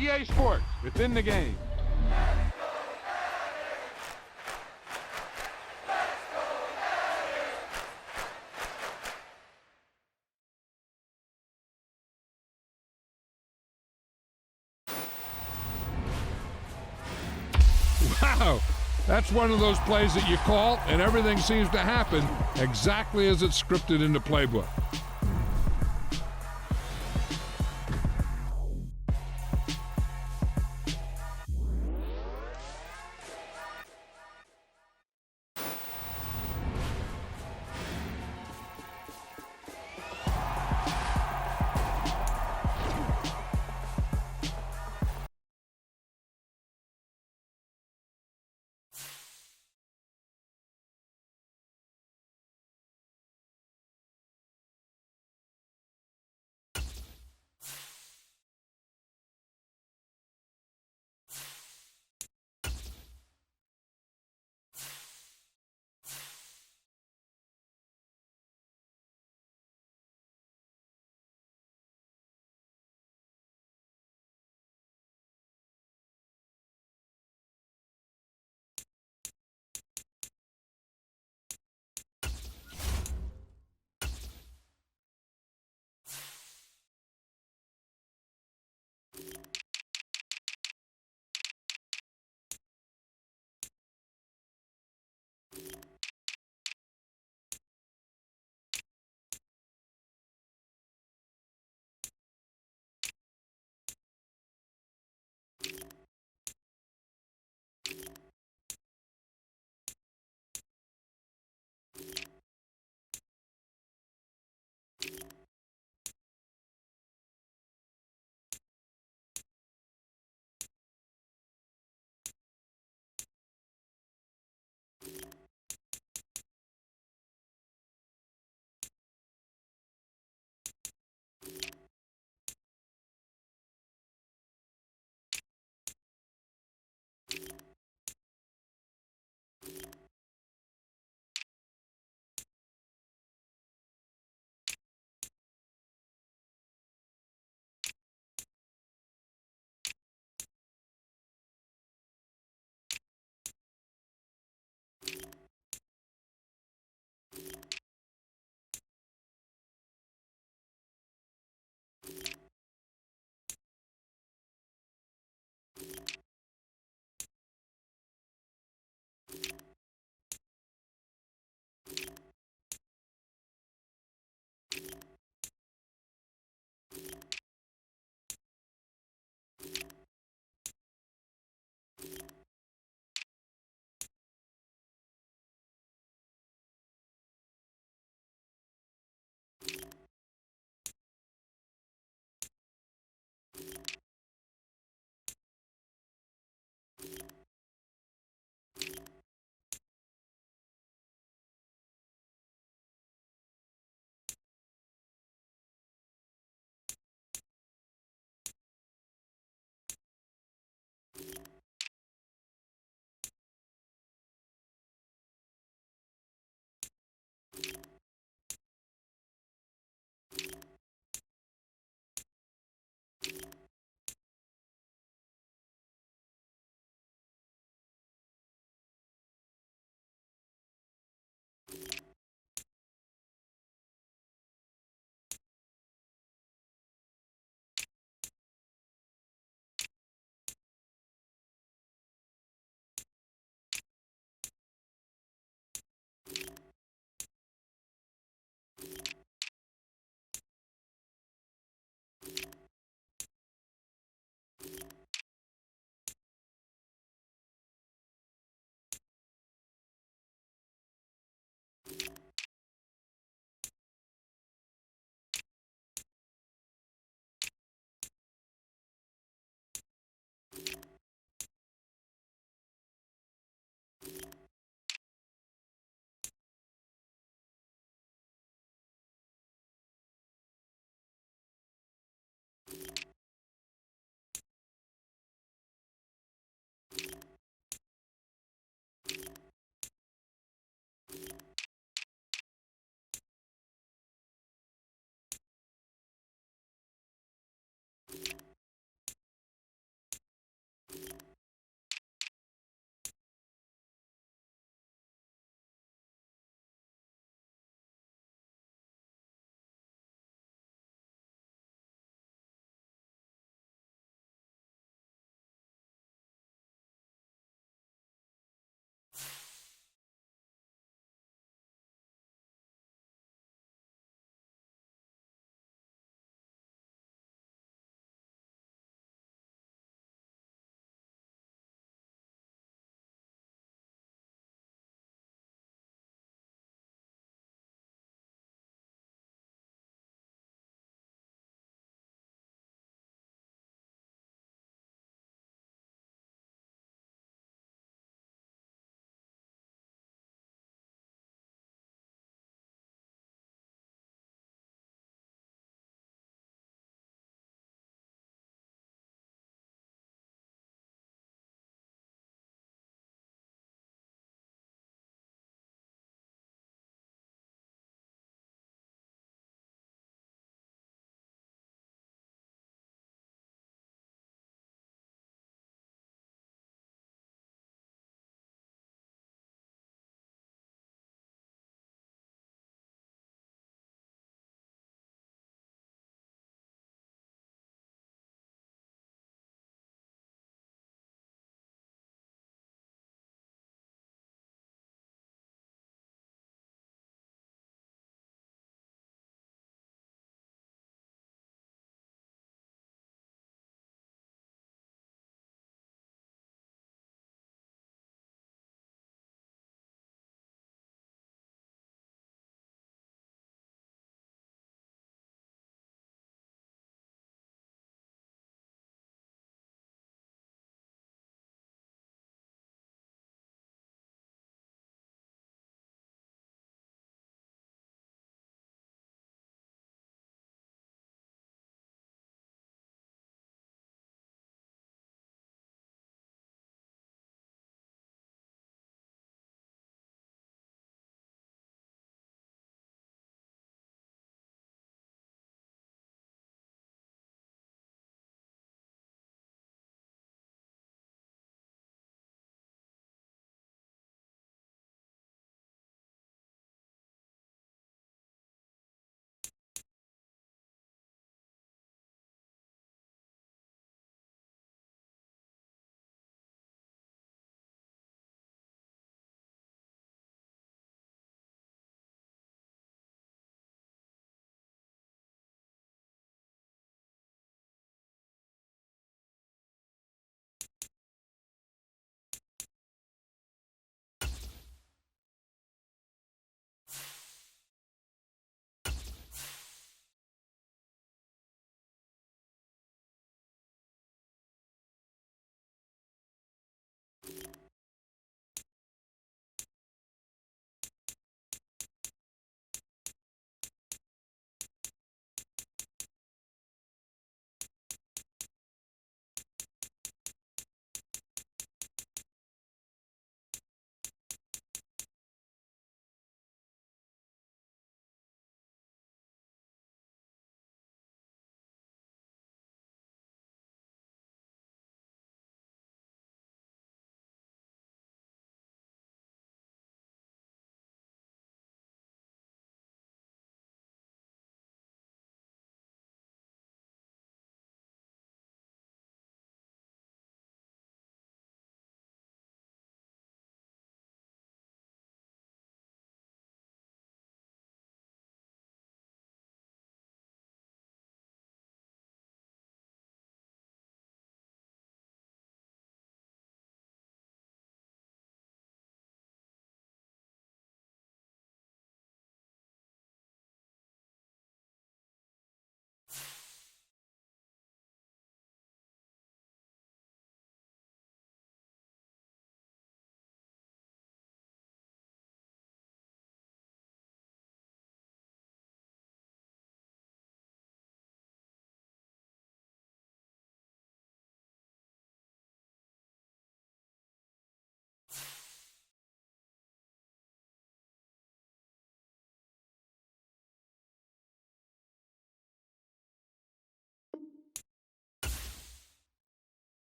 EA Sports, within the game. Wow, that's one of those plays that you call, and everything seems to happen exactly as it's scripted in the playbook.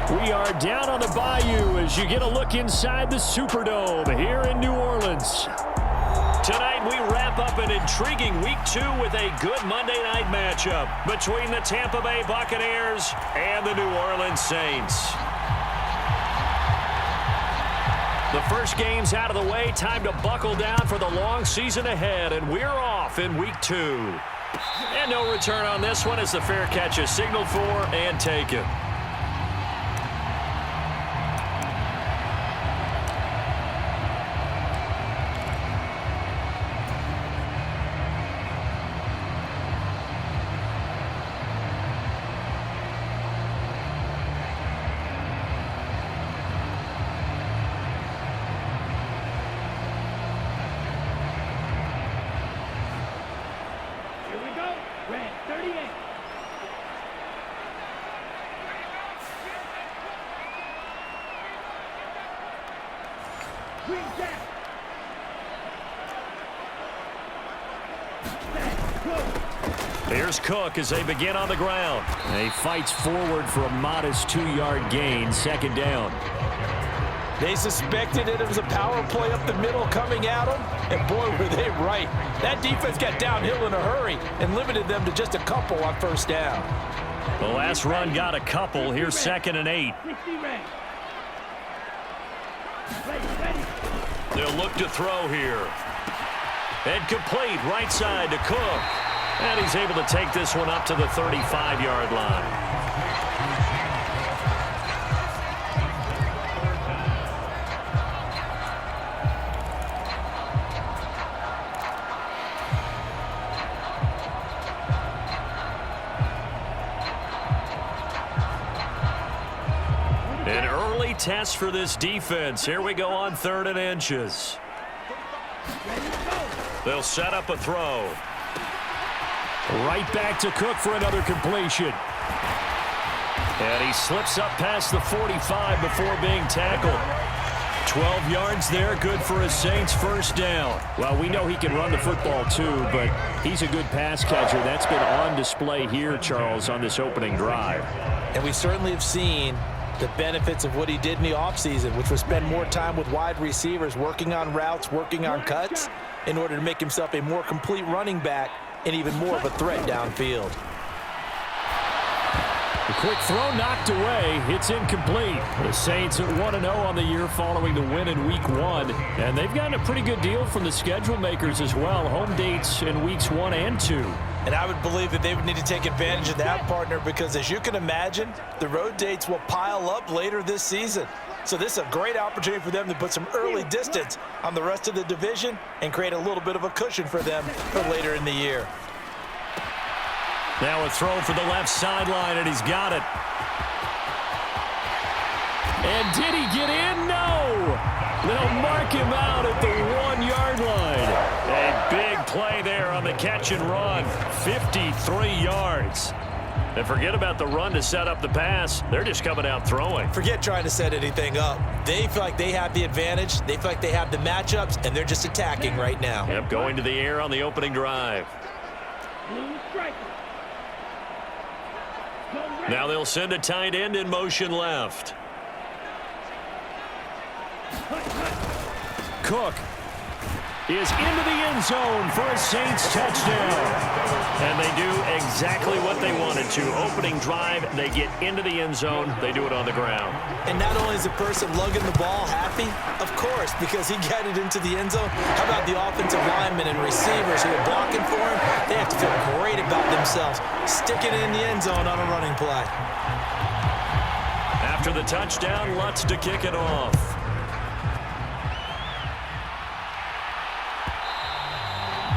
We are down on the Bayou as you get a look inside the Superdome here in New Orleans. Tonight we wrap up an intriguing Week 2 with a good Monday night matchup between the Tampa Bay Buccaneers and the New Orleans Saints. The first game's out of the way. Time to buckle down for the long season ahead, and we're off in Week 2. And no return on this one as the fair catch is signaled for and taken. Here's Cook as they begin on the ground. He fights forward for a modest 2-yard gain, second down. They suspected it was a power play up the middle coming at them, and boy, were they right. That defense got downhill in a hurry and limited them to just a couple on first down. The last run got a couple. Here's 2nd and 8. They'll look to throw here. And complete right side to Cook. And he's able to take this one up to the 35-yard line. An early test for this defense. Here we go on 3rd and inches. They'll set up a throw. Right back to Cook for another completion. And he slips up past the 45 before being tackled. 12 yards there, good for a Saints first down. Well, we know he can run the football too, but he's a good pass catcher. That's been on display here, Charles, on this opening drive. And we certainly have seen the benefits of what he did in the offseason, which was spend more time with wide receivers, working on routes, working on cuts, in order to make himself a more complete running back and even more of a threat downfield. A quick throw knocked away. It's incomplete. The Saints are 1-0 on the year following the win in Week 1. And they've gotten a pretty good deal from the schedule makers as well. Home dates in Weeks 1 and 2. And I would believe that they would need to take advantage of that, partner, because as you can imagine, the road dates will pile up later this season. So this is a great opportunity for them to put some early distance on the rest of the division and create a little bit of a cushion for them for later in the year. Now a throw for the left sideline, and he's got it. And did he get in? No! They'll mark him out at the 1-yard line. A big play there on the catch and run. 53 yards. And forget about the run to set up the pass. They're just coming out throwing. Forget trying to set anything up. They feel like they have the advantage. They feel like they have the matchups, and they're just attacking right now. Yep, going to the air on the opening drive. Now they'll send a tight end in motion left. Cook is into the end zone for a Saints touchdown. And they do exactly what they wanted to. Opening drive, they get into the end zone. They do it on the ground. And not only is the person lugging the ball happy, of course, because he got it into the end zone. How about the offensive linemen and receivers who are blocking for him? They have to feel great about themselves, sticking it in the end zone on a running play. After the touchdown, Lutz to kick it off.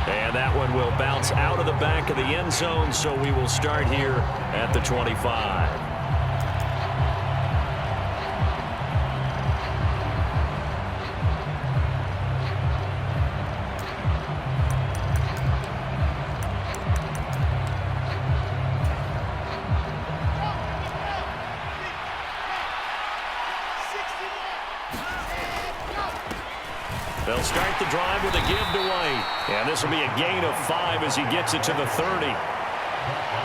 And that one will bounce out of the back of the end zone, so we will start here at the 25. They'll start the drive with a give to White. And this will be a gain of 5 as he gets it to the 30.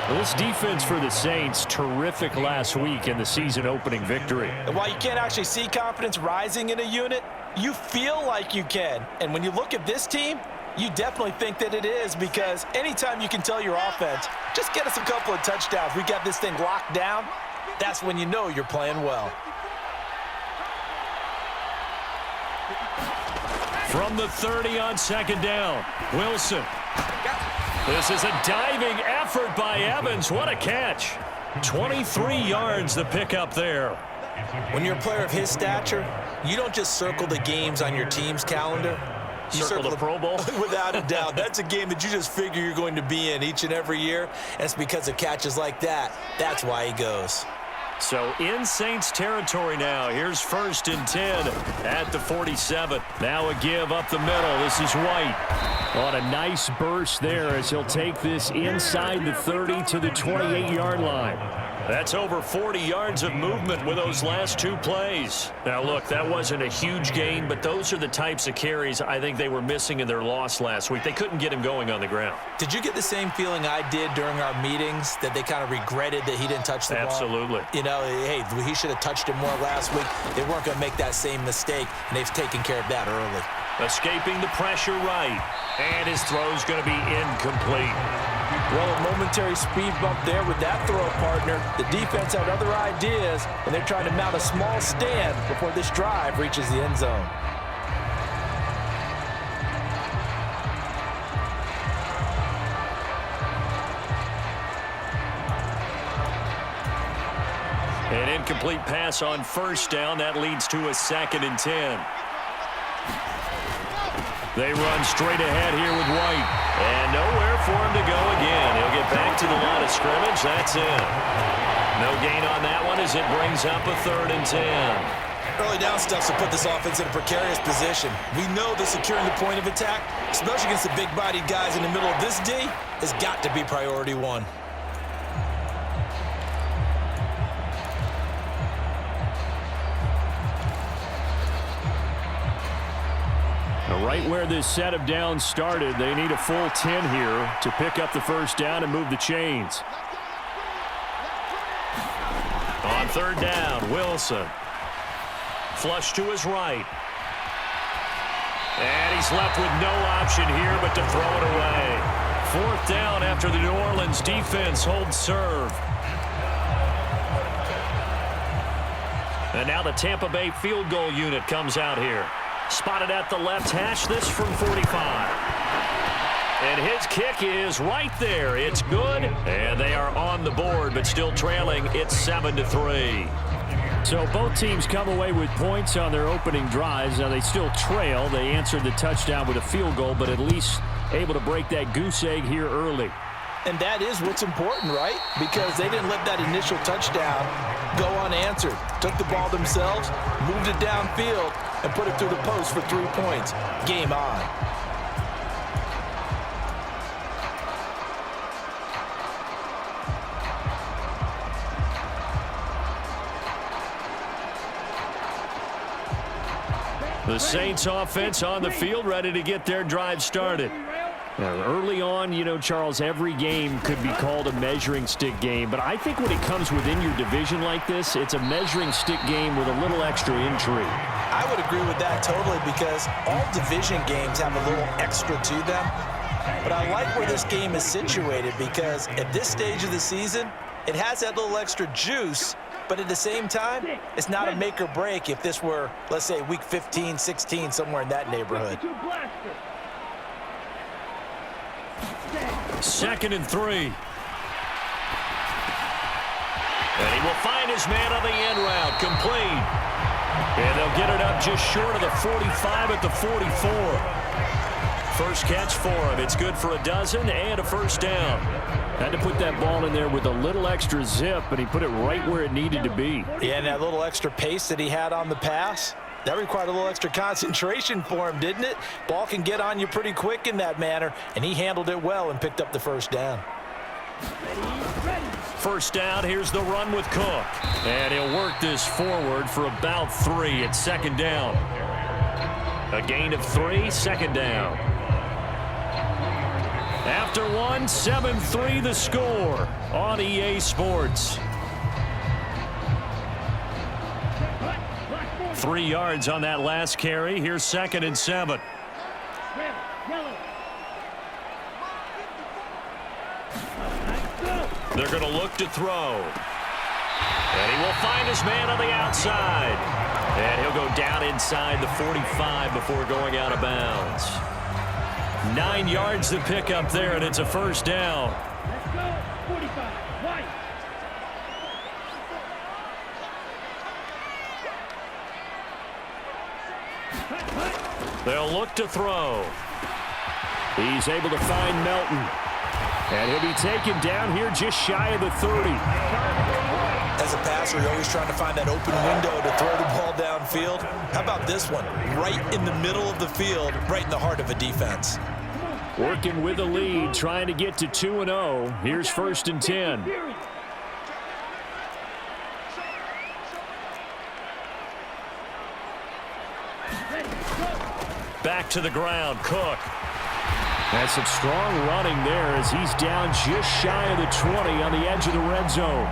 Well, this defense for the Saints, terrific last week in the season-opening victory. And while you can't actually see confidence rising in a unit, you feel like you can. And when you look at this team, you definitely think that it is, because anytime you can tell your offense, just get us a couple of touchdowns, we got this thing locked down, that's when you know you're playing well. From the 30 on second down, Wilson. This is a diving effort by Evans. What a catch. 23 yards the pickup there. When you're a player of his stature, you don't just circle the games on your team's calendar. You circle the Pro Bowl? Without a doubt. That's a game that you just figure you're going to be in each and every year. And it's because of catches like that. That's why he goes. So in Saints territory now. Here's 1st and 10 at the 47. Now a give up the middle. This is White. On a nice burst there as he'll take this inside the 30 to the 28-yard line. That's over 40 yards of movement with those last 2 plays. Now, look, that wasn't a huge gain, but those are the types of carries I think they were missing in their loss last week. They couldn't get him going on the ground. Did you get the same feeling I did during our meetings, that they kind of regretted that he didn't touch the ball? Absolutely. You know, hey, he should have touched it more last week. They weren't going to make that same mistake, and they've taken care of that early. Escaping the pressure right. And his throw's going to be incomplete. Well, a momentary speed bump there with that throw, partner. The defense had other ideas, and they're trying to mount a small stand before this drive reaches the end zone. An incomplete pass on 1st down. That leads to a 2nd and 10. They run straight ahead here with White. And nowhere for him to go again. He'll get back to the line of scrimmage. That's it. No gain on that one as it brings up a 3rd and 10. Early down stuff to put this offense in a precarious position. We know that securing the point of attack, especially against the big-bodied guys in the middle of this D, has got to be priority 1. Right where this set of downs started, they need a full 10 here to pick up the 1st down and move the chains. On 3rd down, Wilson. Flush to his right. And he's left with no option here but to throw it away. 4th down after the New Orleans defense holds serve. And now the Tampa Bay field goal unit comes out here. Spotted at the left hash, this from 45. And his kick is right there. It's good, and they are on the board, but still trailing. It's 7-3. So both teams come away with points on their opening drives. Now they still trail. They answered the touchdown with a field goal, but at least able to break that goose egg here early. And that is what's important, right? Because they didn't let that initial touchdown go unanswered. Took the ball themselves, moved it downfield, and put it through the post for 3 points. Game on. The Saints offense on the field, ready to get their drive started. Now, early on, you know, Charles, every game could be called a measuring stick game, but I think when it comes within your division like this, it's a measuring stick game with a little extra intrigue. I would agree with that totally, because all division games have a little extra to them. But I like where this game is situated, because at this stage of the season, it has that little extra juice, but at the same time, it's not a make or break if this were, let's say, week 15, 16, somewhere in that neighborhood. 2nd and 3. And he will find his man on the end route, complete. And they'll get it up just short of the 45 at the 44. First catch for him. It's good for a dozen and a 1st down. Had to put that ball in there with a little extra zip, and he put it right where it needed to be. Yeah, and that little extra pace that he had on the pass, that required a little extra concentration for him, didn't it? Ball can get on you pretty quick in that manner, and he handled it well and picked up the 1st down. 1st down, here's the run with Cook. And he'll work this forward for about 3 at 2nd down. A gain of 3, 2nd down. After one, 7-3 the score on EA Sports. 3 yards on that last carry. Here's 2nd and 7. They're going to look to throw. And he will find his man on the outside. And he'll go down inside the 45 before going out of bounds. 9 yards to pick up there, and it's a first down. Let's go. 45. White. They'll look to throw. He's able to find Melton. And he'll be taken down here just shy of the 30. As a passer, you're always trying to find that open window to throw the ball downfield. How about this one? Right in the middle of the field, right in the heart of a defense. Working with the lead, trying to get to 2-0. Here's 1st and 10. Back to the ground, Cook. That's some strong running there as he's down just shy of the 20 on the edge of the red zone.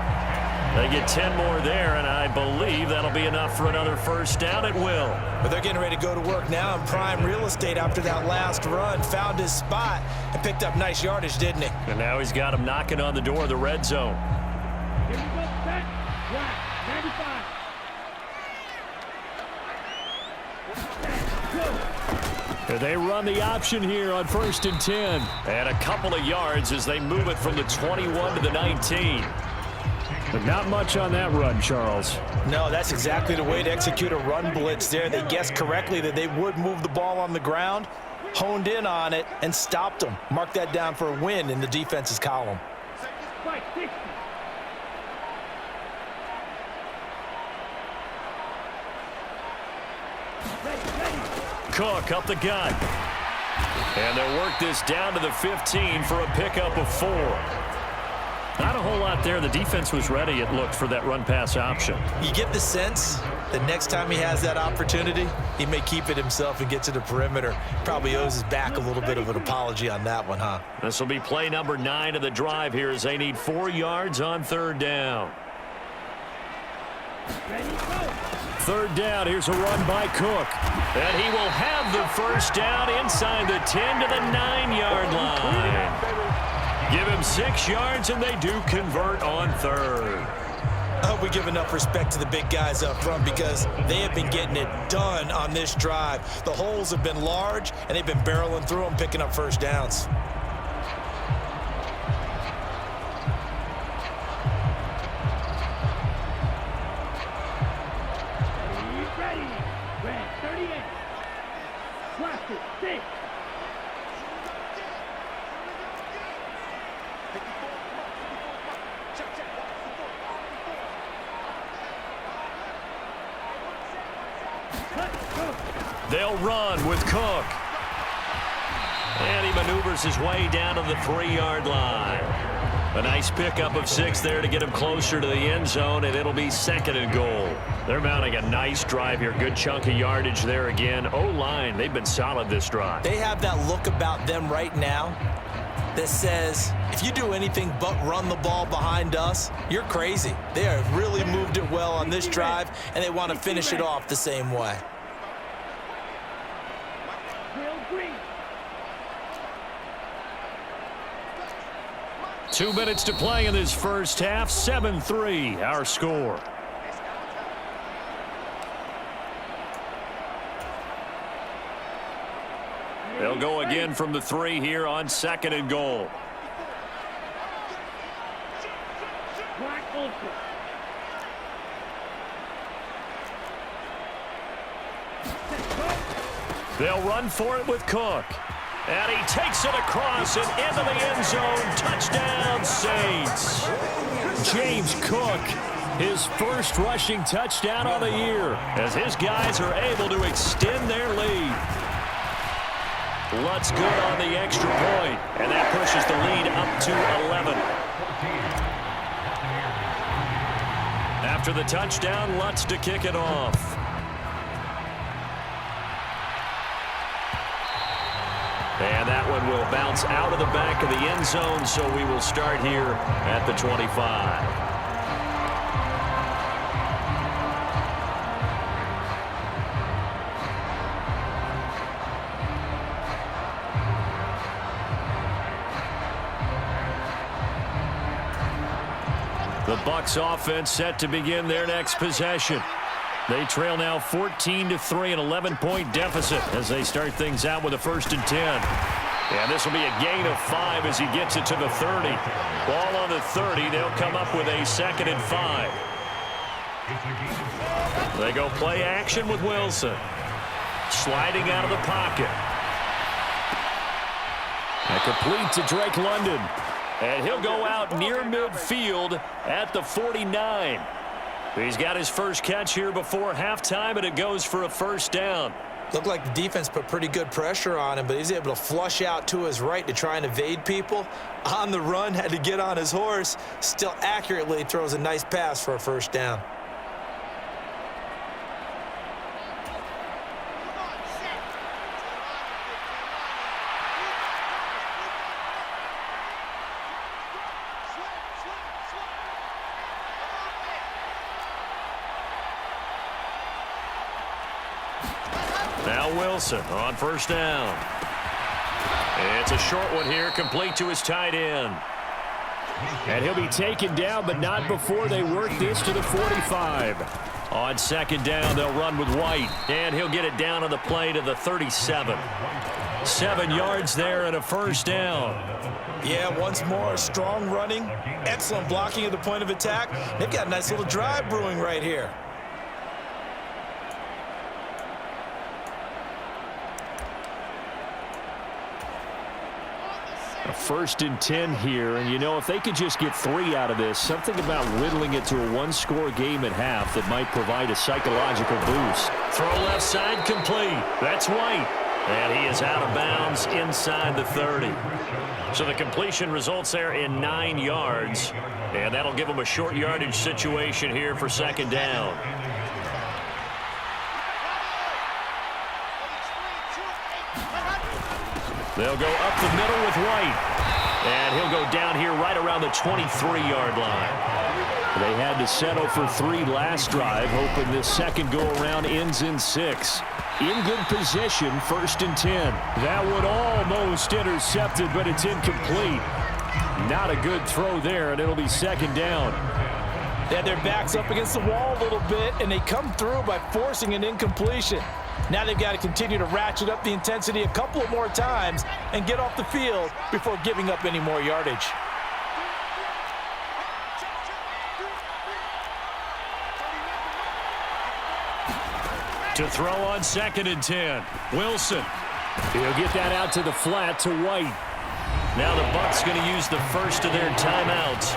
They get 10 more there, and I believe that'll be enough for another first down. It will. But they're getting ready to go to work now in prime real estate after that last run. Found his spot and picked up nice yardage, didn't he? And now he's got him knocking on the door of the red zone. Here we go. Set. Black. 95. And they run the option here on 1st and 10. And a couple of yards as they move it from the 21 to the 19. But not much on that run, Charles. No, that's exactly the way to execute a run blitz there. They guessed correctly that they would move the ball on the ground, honed in on it, and stopped them. Mark that down for a win in the defense's column. Fight. 60. Cook up the gut. And they'll work this down to the 15 for a pickup of 4. Not a whole lot there. The defense was ready, it looked, for that run-pass option. You get the sense that next time he has that opportunity, he may keep it himself and get to the perimeter. Probably owes his back a little bit of an apology on that one, huh? This will be play number 9 of the drive here as they need 4 yards on 3rd down. Ready, go. 3rd down, here's a run by Cook. And he will have the first down inside the 10 to the 9-yard line. Give him 6 yards, and they do convert on 3rd. I hope we give enough respect to the big guys up front because they have been getting it done on this drive. The holes have been large, and they've been barreling through them, picking up first downs. Ready. Red. 38. Plastic. 6. They'll run with Cook. And he maneuvers his way down to the 3-yard line. A nice pickup of 6 there to get him closer to the end zone, and it'll be 2nd and goal. They're mounting a nice drive here. Good chunk of yardage there again. O-line, they've been solid this drive. They have that look about them right now that says, if you do anything but run the ball behind us, you're crazy. They have really moved it well on this drive, and they want to finish it off the same way. 2 minutes to play in this first half. 7-3, our score. They'll go again from the 3 here on 2nd and goal. They'll run for it with Cook. And he takes it across and into the end zone. Touchdown, Saints. James Cook, his first rushing touchdown of the year, as his guys are able to extend their lead. Lutz good on the extra point, and that pushes the lead up to 11. After the touchdown, Lutz to kick it off. And that one will bounce out of the back of the end zone, so we will start here at the 25. The Bucs offense set to begin their next possession. They trail now 14-3, an 11-point deficit as they start things out with a 1st and 10. And this will be a gain of 5 as he gets it to the 30. Ball on the 30. They'll come up with a 2nd and 5. They go play action with Wilson. Sliding out of the pocket. And complete to Drake London. And he'll go out near midfield at the 49. He's got his first catch here before halftime, and it goes for a 1st down. Looked like the defense put pretty good pressure on him, but he's able to flush out to his right to try and evade people. On the run, had to get on his horse. Still accurately throws a nice pass for a 1st down. Now Wilson on 1st down. It's a short one here, complete to his tight end. And he'll be taken down, but not before they work this to the 45. On 2nd down, they'll run with White. And he'll get it down on the play to the 37. 7 yards there and a 1st down. Yeah, once more, strong running, excellent blocking at the point of attack. They've got a nice little drive brewing right here. A 1st and 10 here, and you know, if they could just get 3 out of this, something about whittling it to a 1-score game at half that might provide a psychological boost. Throw left side complete. That's White. And he is out of bounds inside the 30. So the completion results there in 9 yards, and that'll give them a short yardage situation here for 2nd down. They'll go up the middle with White. And he'll go down here right around the 23-yard line. They had to settle for 3 last drive, hoping this second go-around ends in 6. In good position, 1st and 10. That one almost intercepted, but it's incomplete. Not a good throw there, and it'll be 2nd down. They had their backs up against the wall a little bit, and they come through by forcing an incompletion. Now they've got to continue to ratchet up the intensity a couple of more times and get off the field before giving up any more yardage. To throw on 2nd and 10. Wilson. He'll get that out to the flat to White. Now the Bucs going to use the first of their timeouts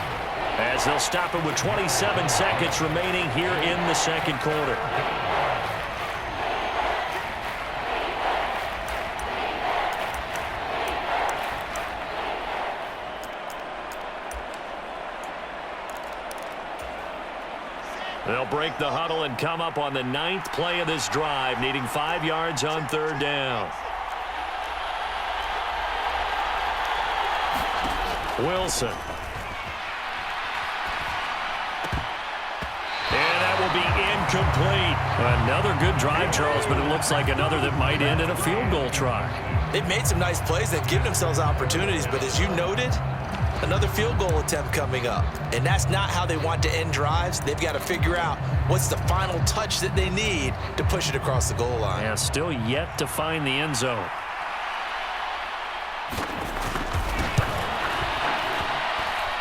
as they'll stop it with 27 seconds remaining here in the 2nd quarter. They'll break the huddle and come up on the 9th play of this drive, needing 5 yards on 3rd down. Wilson. And that will be incomplete. Another good drive, Charles, but it looks like another that might end in a field goal try. They've made some nice plays. They've given themselves opportunities, but as you noted, another field goal attempt coming up. And that's not how they want to end drives. They've got to figure out what's the final touch that they need to push it across the goal line. Yeah, still yet to find the end zone.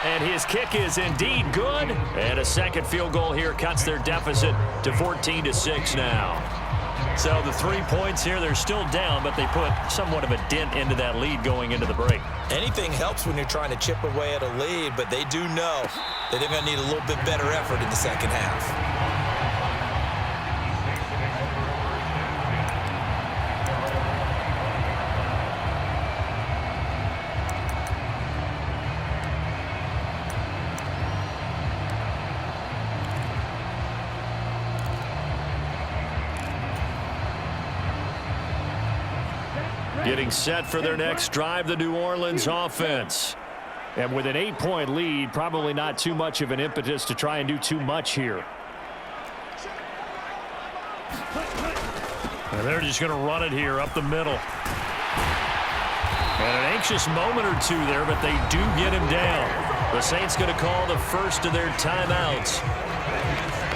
And his kick is indeed good. And a 2nd field goal here cuts their deficit to 14-6 now. So the 3 points here, they're still down, but they put somewhat of a dent into that lead going into the break. Anything helps when you're trying to chip away at a lead, but they do know that they're going to need a little bit better effort in the 2nd half. Getting set for their next drive, the New Orleans offense. And with an 8-point lead, probably not too much of an impetus to try and do too much here. And they're just going to run it here up the middle. And an anxious moment or two there, but they do get him down. The Saints going to call the first of their timeouts,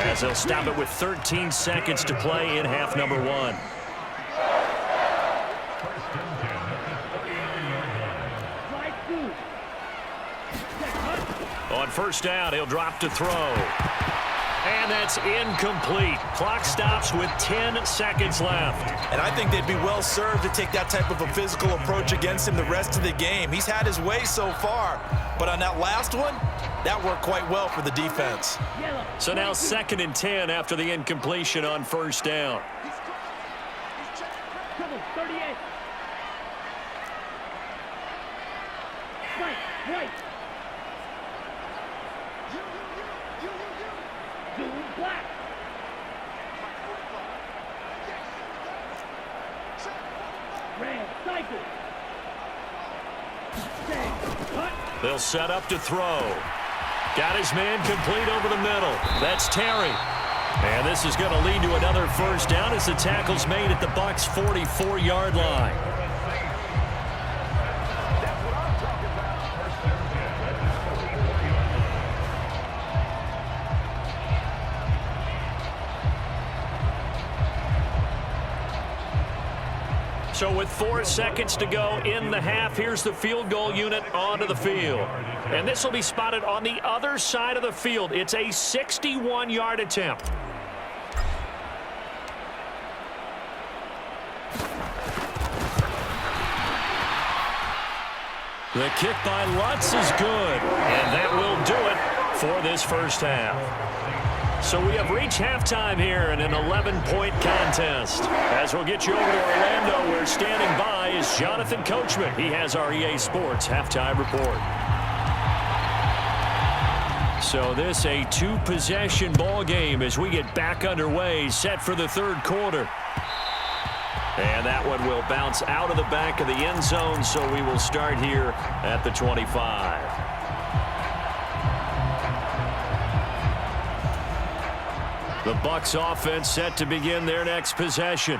as they'll stop it with 13 seconds to play in half number 1. On first down, he'll drop to throw. And that's incomplete. Clock stops with 10 seconds left. And I think they'd be well served to take that type of a physical approach against him the rest of the game. He's had his way so far, but on that last one, that worked quite well for the defense. So now 2nd and 10 after the incompletion on first down. Trouble, 38. Right. Black. Red, cycle. They'll set up to throw. Got his man complete over the middle. That's Terry. And this is going to lead to another first down as the tackle's made at the Bucs' 44-yard line. So with 4 seconds to go in the half, here's the field goal unit onto the field. And this will be spotted on the other side of the field. It's a 61-yard attempt. The kick by Lutz is good, and that will do it for this first half. So we have reached halftime here in an 11-point contest. As we'll get you over to Orlando, where standing by is Jonathan Coachman. He has our EA Sports halftime report. So this a 2-possession ball game as we get back underway, set for the 3rd quarter. And that one will bounce out of the back of the end zone, so we will start here at the 25. The Bucs offense set to begin their next possession.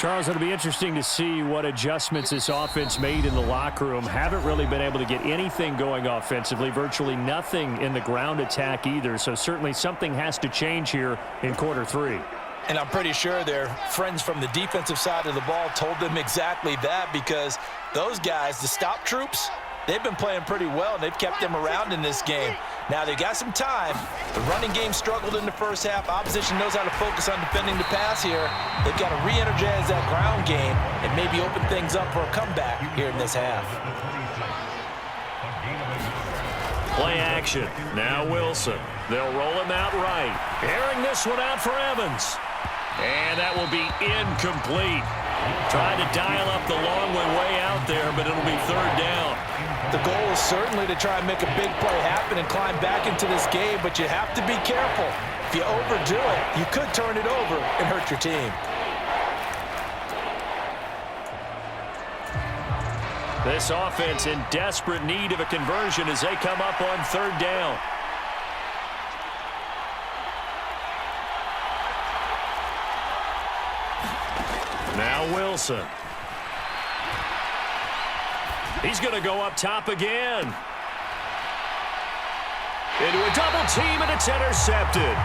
Charles, it'll be interesting to see what adjustments this offense made in the locker room. Haven't really been able to get anything going offensively, virtually nothing in the ground attack either. So certainly something has to change here in quarter 3. And I'm pretty sure their friends from the defensive side of the ball told them exactly that, because those guys, the stop troops, they've been playing pretty well, and they've kept them around in this game. Now, they got some time. The running game struggled in the first half. Opposition knows how to focus on defending the pass here. They've got to re-energize that ground game and maybe open things up for a comeback here in this half. Play action. Now Wilson. They'll roll him out right. Airing this one out for Evans. And that will be incomplete. Trying to dial up the long one way out there, but it'll be 3rd down. The goal is certainly to try and make a big play happen and climb back into this game, but you have to be careful. If you overdo it, you could turn it over and hurt your team. This offense in desperate need of a conversion as they come up on 3rd down. Now Wilson. He's going to go up top again. Into a double team, and it's intercepted.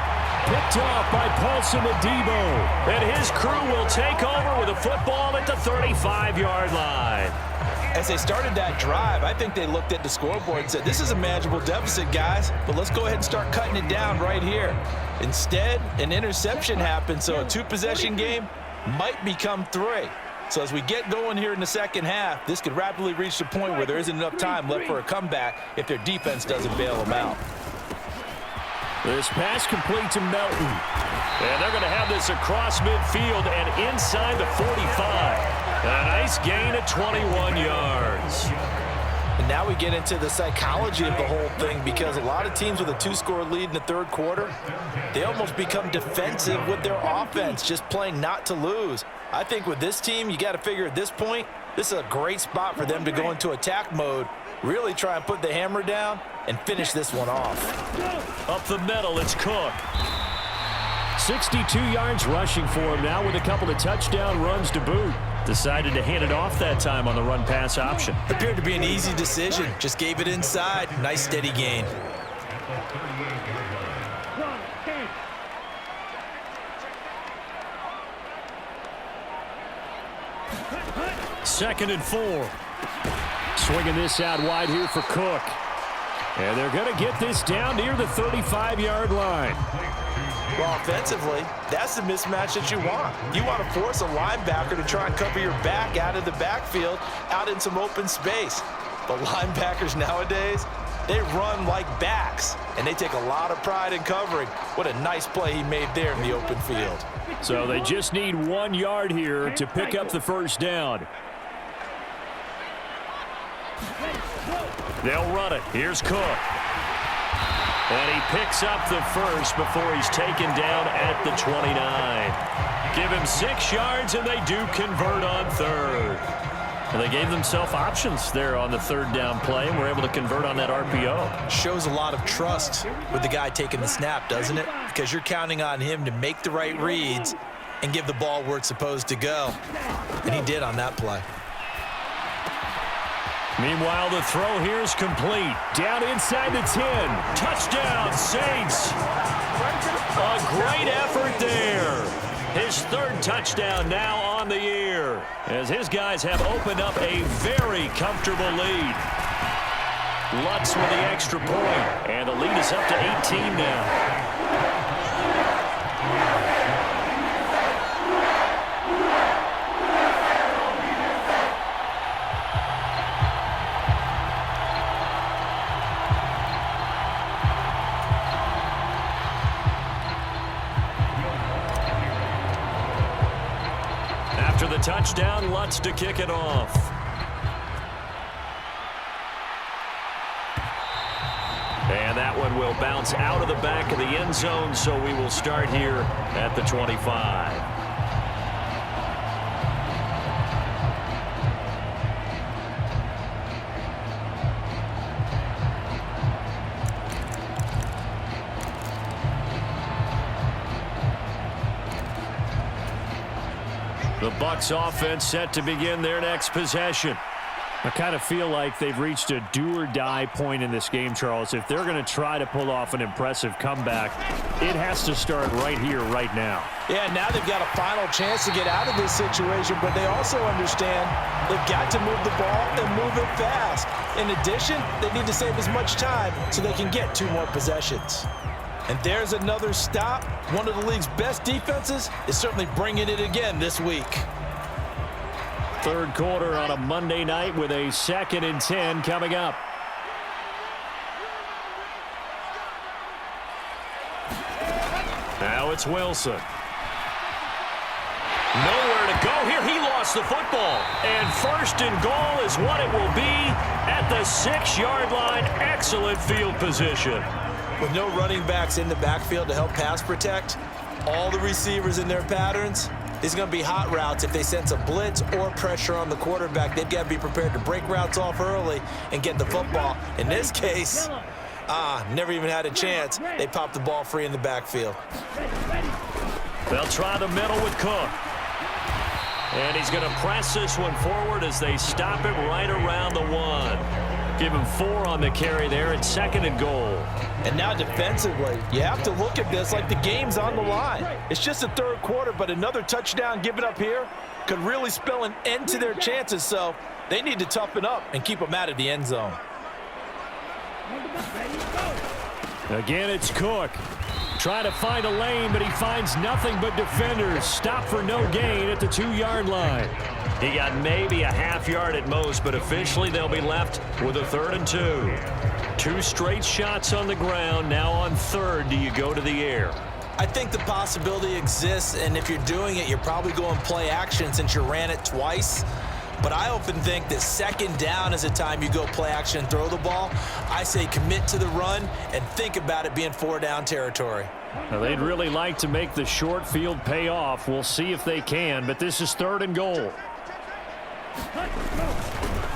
Picked off by Paulson Adebo. And his crew will take over with a football at the 35-yard line. As they started that drive, I think they looked at the scoreboard and said, this is a manageable deficit, guys, but let's go ahead and start cutting it down right here. Instead, an interception happened, so a 2-possession game might become 3. So as we get going here in the second half, this could rapidly reach the point where there isn't enough time left for a comeback if their defense doesn't bail them out. This pass complete to Melton. And they're going to have this across midfield and inside the 45. A nice gain of 21 yards. And now we get into the psychology of the whole thing, because a lot of teams with a 2-score lead in the 3rd quarter, they almost become defensive with their offense, just playing not to lose. I think with this team, you got to figure at this point, This is a great spot for them to go into attack mode, really try and put the hammer down and finish this one off. Up the middle, it's Cook. 62 yards rushing for him now with a couple of touchdown runs to boot. Decided to hand it off that time on the run-pass option. Appeared to be an easy decision. Just gave it inside. Nice steady gain. Second and 4. Swinging this out wide here for Cook. And they're going to get this down near the 35-yard line. Well, offensively, that's the mismatch that you want. You want to force a linebacker to try and cover your back out of the backfield, out in some open space. But linebackers nowadays, they run like backs, and they take a lot of pride in covering. What a nice play he made there in the open field. So they just need 1 yard here to pick up the first down. They'll run it. Here's Cook. And he picks up the first before he's taken down at the 29. Give him 6 yards, and they do convert on third. And they gave themselves options there on the third down play, and were able to convert on that RPO. Shows a lot of trust with the guy taking the snap, doesn't it? Because you're counting on him to make the right reads and give the ball where it's supposed to go. And he did on that play. Meanwhile, the throw here is complete. Down inside the 10. Touchdown, Saints. A great effort there. His third touchdown now on the year, as his guys have opened up a very comfortable lead. Lutz with the extra point, and the lead is up to 18 now. After the touchdown, Lutz to kick it off. And that one will bounce out of the back of the end zone, so we will start here at the 25. The Bucs offense set to begin their next possession. I kind of feel like they've reached a do-or-die point in this game, Charles. If they're going to try to pull off an impressive comeback, it has to start right here, right now. Yeah, now they've got a final chance to get out of this situation, but they also understand they've got to move the ball and move it fast. In addition, they need to save as much time so they can get 2 more possessions. And there's another stop. One of the league's best defenses is certainly bringing it again this week. Third quarter on a Monday night with a 2nd and 10 coming up. Now it's Wilson. Nowhere to go here. He lost the football. And first and goal is what it will be at the 6-yard line. Excellent field position. With no running backs in the backfield to help pass protect, all the receivers in their patterns, it's going to be hot routes. If they sense a blitz or pressure on the quarterback, they've got to be prepared to break routes off early and get the football. In this case, never even had a chance. They popped the ball free in the backfield. They'll try the middle with Cook. And he's going to press this one forward as they stop it right around the 1. Give him 4 on the carry there, and 2nd and goal. And now defensively, you have to look at this like the game's on the line. It's just the third quarter, but another touchdown given up here could really spell an end to their chances, so they need to toughen up and keep them out of the end zone. Again, it's Cook. Trying to find a lane, but he finds nothing but defenders. Stop for no gain at the 2-yard line. He got maybe a half yard at most, but officially they'll be left with a 3rd and 2. 2 straight shots on the ground. Now on 3rd, do you go to the air? I think the possibility exists, and if you're doing it, you're probably going play action since you ran it twice. But I often think that 2nd down is a time you go play action and throw the ball. I say commit to the run and think about it being 4-down territory. Now, they'd really like to make the short field pay off. We'll see if they can, but this is 3rd and goal.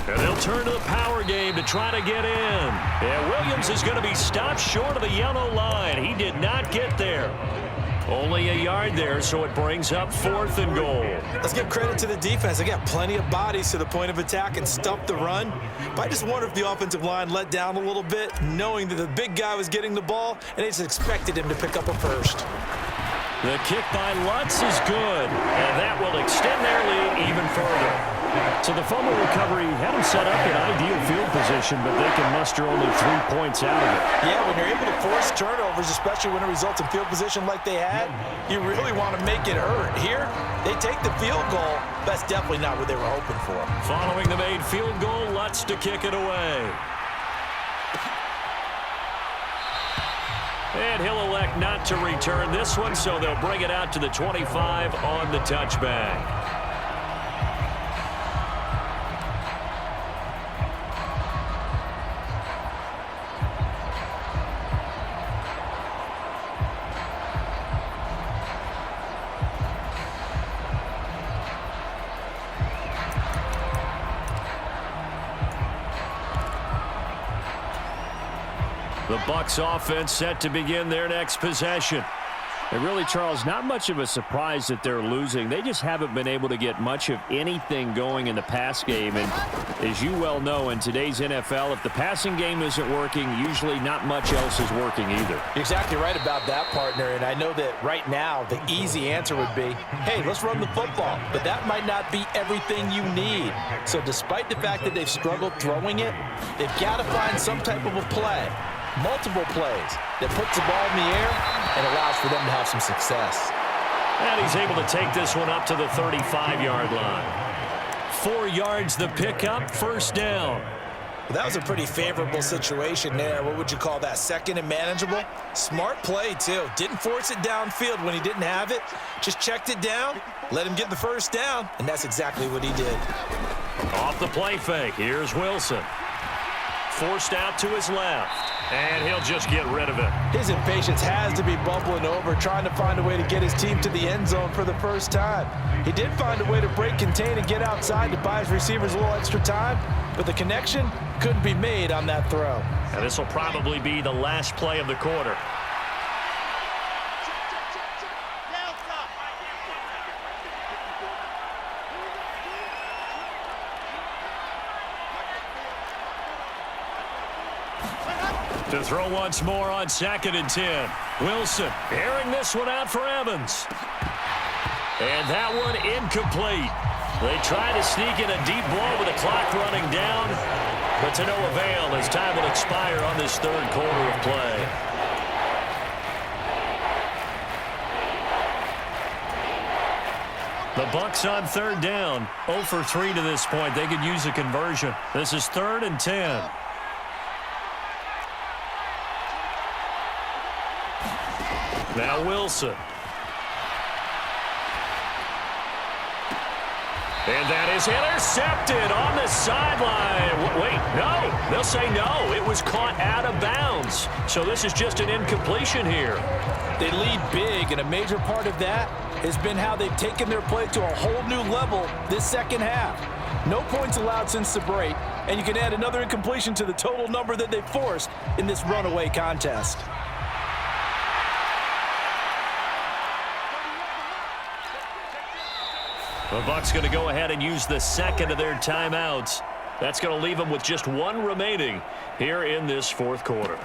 And they'll turn to the power game to try to get in. And Williams is going to be stopped short of the yellow line. He did not get there. Only a yard there, so it brings up 4th and goal. Let's give credit to the defense. They got plenty of bodies to the point of attack and stumped the run. But I just wonder if the offensive line let down a little bit, knowing that the big guy was getting the ball, and they just expected him to pick up a first. The kick by Lutz is good, and that will extend their lead even further. So the fumble recovery had him set up in ideal field position, but they can muster only 3 points out of it. Yeah, when you're able to force turnovers, especially when it results in field position like they had, you really want to make it hurt. Here, they take the field goal. That's definitely not what they were hoping for. Following the made field goal, Lutz to kick it away. And he'll elect not to return this one, so they'll bring it out to the 25 on the touchback. The Bucs offense set to begin their next possession. And really, Charles, not much of a surprise that they're losing. They just haven't been able to get much of anything going in the pass game. And as you well know, in today's NFL, if the passing game isn't working, usually not much else is working either. You're exactly right about that, partner. And I know that right now the easy answer would be, hey, let's run the football. But that might not be everything you need. So despite the fact that they've struggled throwing it, they've got to find some type of a play. Multiple plays that puts the ball in the air and allows for them to have some success. And he's able to take this one up to the 35-yard line. 4 yards the pickup, first down. Well, that was a pretty favorable situation there. What would you call that? Second and manageable? Smart play, too. Didn't force it downfield when he didn't have it. Just checked it down, let him get the first down, and that's exactly what he did. Off the play fake, here's Wilson. Forced out to his left. And he'll just get rid of it. His impatience has to be bubbling over, trying to find a way to get his team to the end zone for the first time. He did find a way to break contain and get outside to buy his receivers a little extra time, but the connection couldn't be made on that throw. And this will probably be the last play of the quarter. To throw once more on 2nd and 10. Wilson airing this one out for Evans. And that one incomplete. They try to sneak in a deep blow with the clock running down, but to no avail as time will expire on this 3rd quarter of play. The Bucs on 3rd down. 0 for 3 to this point. They could use a conversion. This is 3rd and 10. Now Wilson. And that is intercepted on the sideline. Wait, no. They'll say no. It was caught out of bounds. So this is just an incompletion here. They lead big, and a major part of that has been how they've taken their play to a whole new level this second half. No points allowed since the break, and you can add another incompletion to the total number that they forced in this runaway contest. The Bucs going to go ahead and use the 2nd of their timeouts. That's going to leave them with just 1 remaining here in this 4th quarter.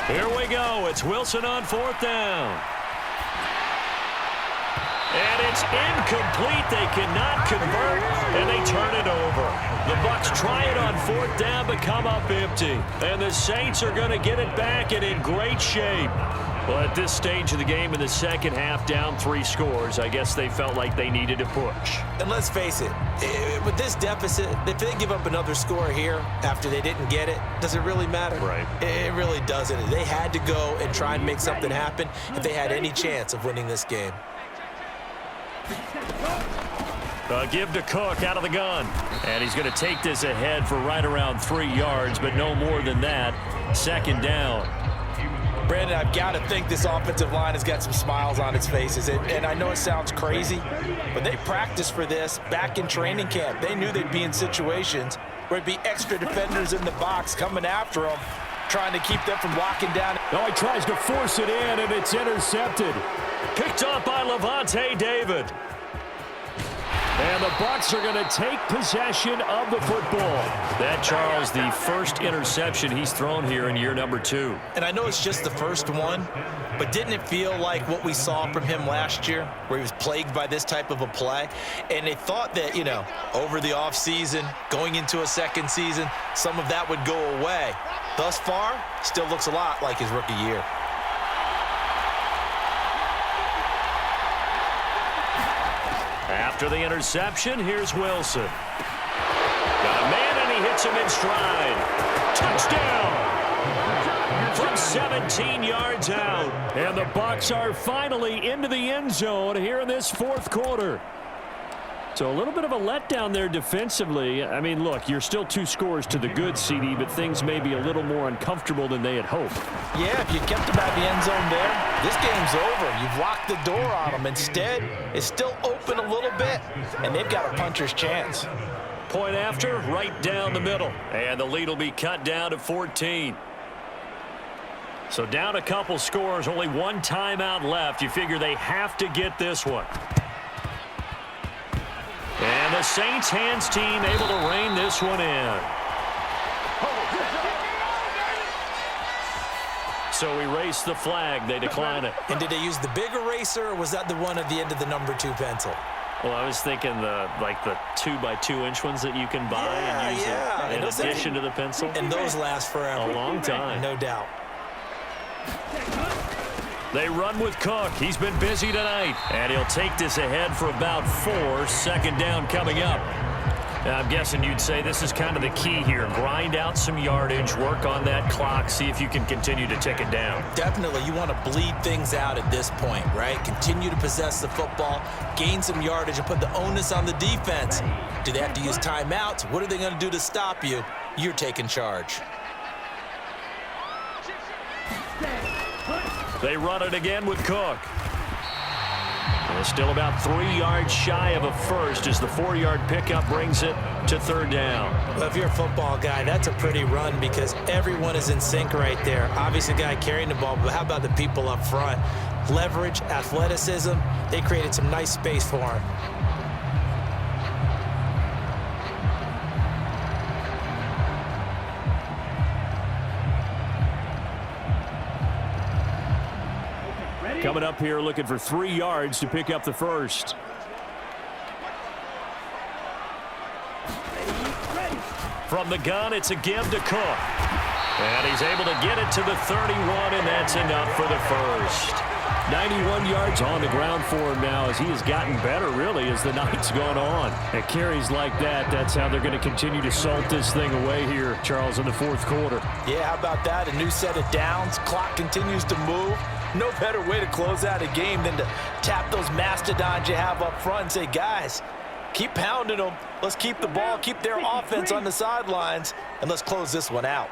Here we go. It's Wilson on 4th down. And it's incomplete. They cannot convert, and they turn it over. The Bucs try it on 4th down, but come up empty. And the Saints are going to get it back and in great shape. Well, at this stage of the game in the second half, down 3 scores, I guess they felt like they needed to push. And let's face it, with this deficit, if they give up another score here after they didn't get it, does it really matter? Right. It really doesn't. They had to go and try and make something happen if they had any chance of winning this game. Give to Cook out of the gun. And he's going to take this ahead for right around 3 yards, but no more than that. Second down. Brandon, I've got to think this offensive line has got some smiles on its faces. And I know it sounds crazy, but they practiced for this back in training camp. They knew they'd be in situations where it'd be extra defenders in the box coming after them, trying to keep them from locking down. Oh, he tries to force it in, and it's intercepted. Picked up by Levante David. And the Bucs are going to take possession of the football. That, Charles, the first interception he's thrown here in year number 2. And I know it's just the first one, but didn't it feel like what we saw from him last year, where he was plagued by this type of a play? And they thought that, you know, over the offseason, going into a second season, some of that would go away. Thus far, still looks a lot like his rookie year. After the interception, here's Wilson. Got a man, and he hits him in stride. Touchdown! From 17 yards out. And the Bucs are finally into the end zone here in this fourth quarter. So a little bit of a letdown there defensively. I mean, look, you're still 2 scores to the good, CD, but things may be a little more uncomfortable than they had hoped. Yeah, if you kept them at the end zone there, this game's over. You've locked the door on them. Instead, it's still open a little bit, and they've got a puncher's chance. Point after, right down the middle. And the lead will be cut down to 14. So down a couple scores, only 1 timeout left. You figure they have to get this one. And the Saints hands team able to rein this one in. So we race the flag. They decline it. And did they use the big eraser, or was that the one at the end of the number 2 pencil? Well, I was thinking the 2x2-inch ones that you can buy and use in addition to the pencil. And those last forever. A long time. No doubt. They run with Cook. He's been busy tonight. And he'll take this ahead for about 4. Second down coming up. I'm guessing you'd say this is kind of the key here. Grind out some yardage, work on that clock, see if you can continue to tick it down. Definitely. You want to bleed things out at this point, right? Continue to possess the football, gain some yardage, and put the onus on the defense. Do they have to use timeouts? What are they going to do to stop you? You're taking charge. They run it again with Cook. And still about 3 yards shy of a first as the 4-yard pickup brings it to third down. Well, if you're a football guy, that's a pretty run because everyone is in sync right there. Obviously, the guy carrying the ball, but how about the people up front? Leverage, athleticism, they created some nice space for him. Coming up here looking for 3 yards to pick up the first. From the gun, it's a give to Cook. And he's able to get it to the 31, and that's enough for the first. 91 yards on the ground for him now as he has gotten better, really, as the night's gone on. And carries like that, that's how they're going to continue to salt this thing away here, Charles, in the fourth quarter. Yeah, how about that? A new set of downs. Clock continues to move. No better way to close out a game than to tap those mastodons you have up front and say, guys, keep pounding them. Let's keep the ball, keep their offense on the sidelines, and let's close this one out.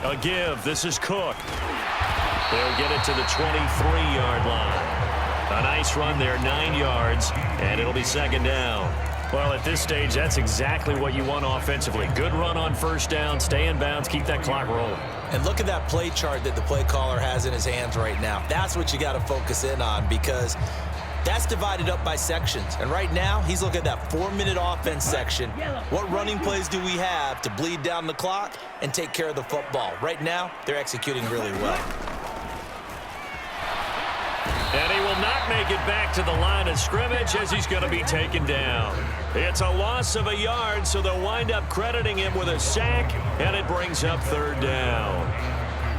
A give. This is Cook. They'll get it to the 23-yard line. A nice run there, 9 yards, and it'll be second down. Well, at this stage, that's exactly what you want offensively. Good run on first down, stay in bounds, keep that clock rolling. And look at that play chart that the play caller has in his hands right now. That's what you got to focus in on because that's divided up by sections. And right now, he's looking at that 4-minute offense section. What running plays do we have to bleed down the clock and take care of the football? Right now, they're executing really well. not make it back to the line of scrimmage as he's going to be taken down. It's a loss of a yard, so they'll wind up crediting him with a sack, and it brings up third down.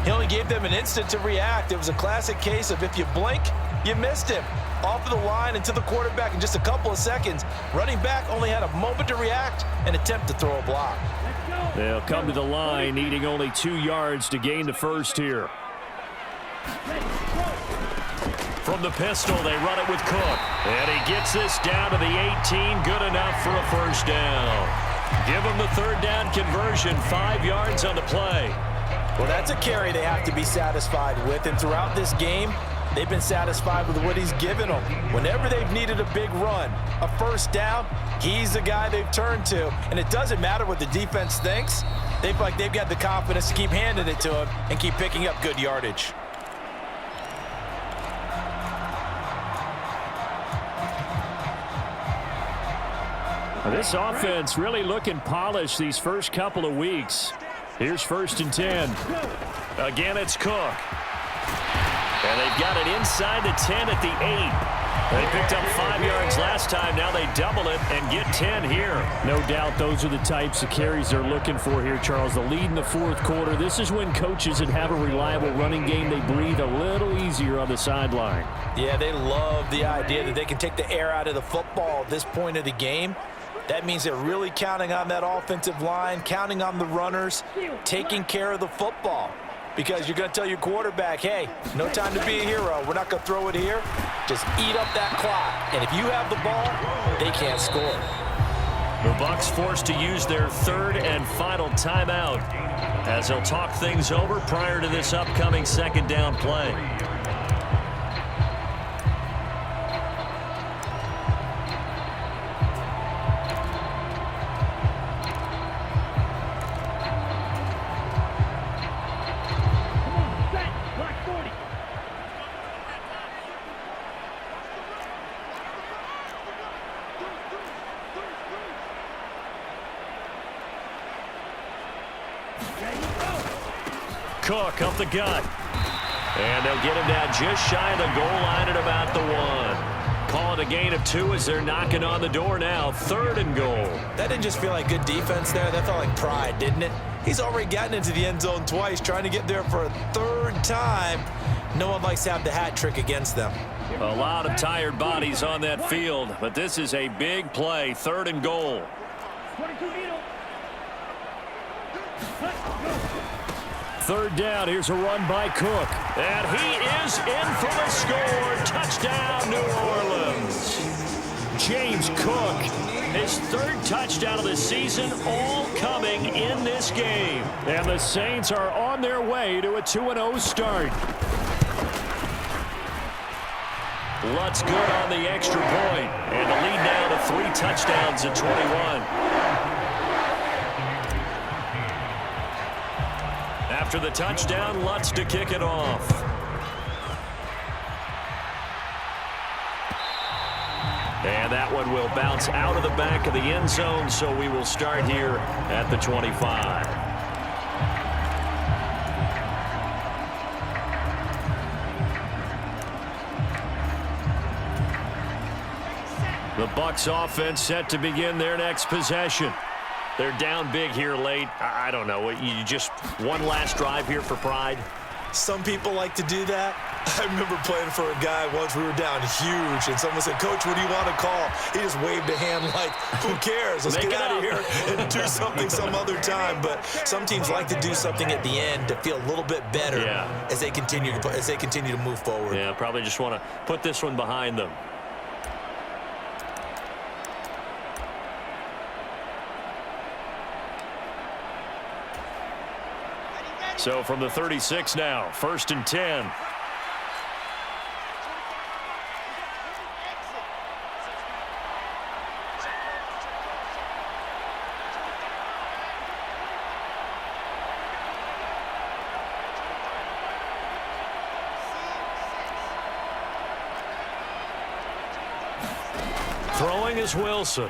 He only gave them an instant to react. It was a classic case of if you blink, you missed him. Off of the line and to the quarterback in just a couple of seconds. Running back only had a moment to react and attempt to throw a block. They'll come to the line, needing only 2 yards to gain the first here. From the pistol, they run it with Cook. And he gets this down to the 18. Good enough for a first down. Give him the third down conversion. 5 yards on the play. Well, that's a carry they have to be satisfied with. And throughout this game, they've been satisfied with what he's given them. Whenever they've needed a big run, a first down, he's the guy they've turned to. And it doesn't matter what the defense thinks. They feel like they've got the confidence to keep handing it to him and keep picking up good yardage. This offense really looking polished these first couple of weeks. Here's 1st and 10. Again, it's Cook. And they've got it inside the 10 at the 8. They picked up 5 yards last time. Now they double it and get 10 here. No doubt those are the types of carries they're looking for here, Charles. The lead in the 4th quarter. This is when coaches that have a reliable running game, they breathe a little easier on the sideline. Yeah, they love the idea that they can take the air out of the football at this point of the game. That means they're really counting on that offensive line, counting on the runners, taking care of the football. Because you're going to tell your quarterback, hey, no time to be a hero. We're not going to throw it here. Just eat up that clock. And if you have the ball, they can't score. The Bucs forced to use their 3rd and final timeout as they'll talk things over prior to this upcoming 2nd down play. Cook up the gut. And they'll get him down just shy of the goal line at about the 1. Call it a gain of 2 as they're knocking on the door now. 3rd and goal. That didn't just feel like good defense there. That felt like pride, didn't it? He's already gotten into the end zone twice, trying to get there for a 3rd time. No one likes to have the hat trick against them. A lot of tired bodies on that field, but this is a big play. 3rd and goal. 3rd down. Here's a run by Cook. And he is in for the score. Touchdown, New Orleans. James Cook, his 3rd touchdown of the season, all coming in this game. And the Saints are on their way to a 2-0 start. Lutz good on the extra point. And the lead now to 3 touchdowns at 21. After the touchdown, Lutz to kick it off. And that one will bounce out of the back of the end zone, so we will start here at the 25. The Bucs offense set to begin their next possession. They're down big here late. I don't know. You just one last drive here for pride? Some people like to do that. I remember playing for a guy once. We were down huge, and someone said, Coach, what do you want to call? He just waved a hand like, who cares? Let's get out of here and do something some other time. But some teams like to do something at the end to feel a little bit better as they continue to move forward. Yeah, probably just want to put this one behind them. So from the 36 now, 1st and 10. Throwing is Wilson.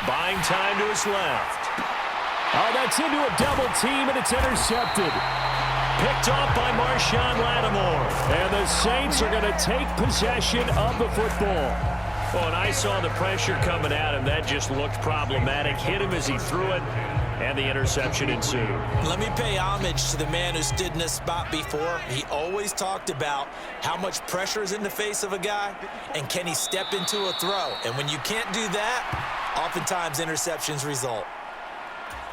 Buying time to his left. Oh, that's into a double team, and it's intercepted. Picked off by Marshawn Lattimore. And the Saints are going to take possession of the football. Oh, and I saw the pressure coming at him. That just looked problematic. Hit him as he threw it, and the interception ensued. Let me pay homage to the man who stood in this spot before. He always talked about how much pressure is in the face of a guy, and can he step into a throw. And when you can't do that, oftentimes interceptions result.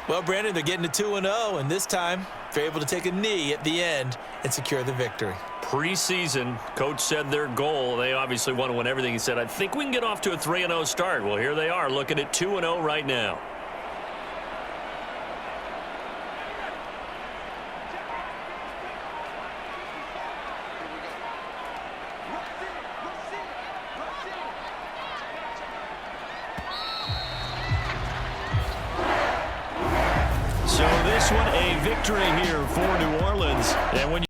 Well, Brandon, they're getting to 2-0, and this time they're able to take a knee at the end and secure the victory. Preseason, coach said their goal, they obviously want to win everything. He said, I think we can get off to a 3-0 start. Well, here they are looking at 2-0 right now. So this one, a victory here for New Orleans. And when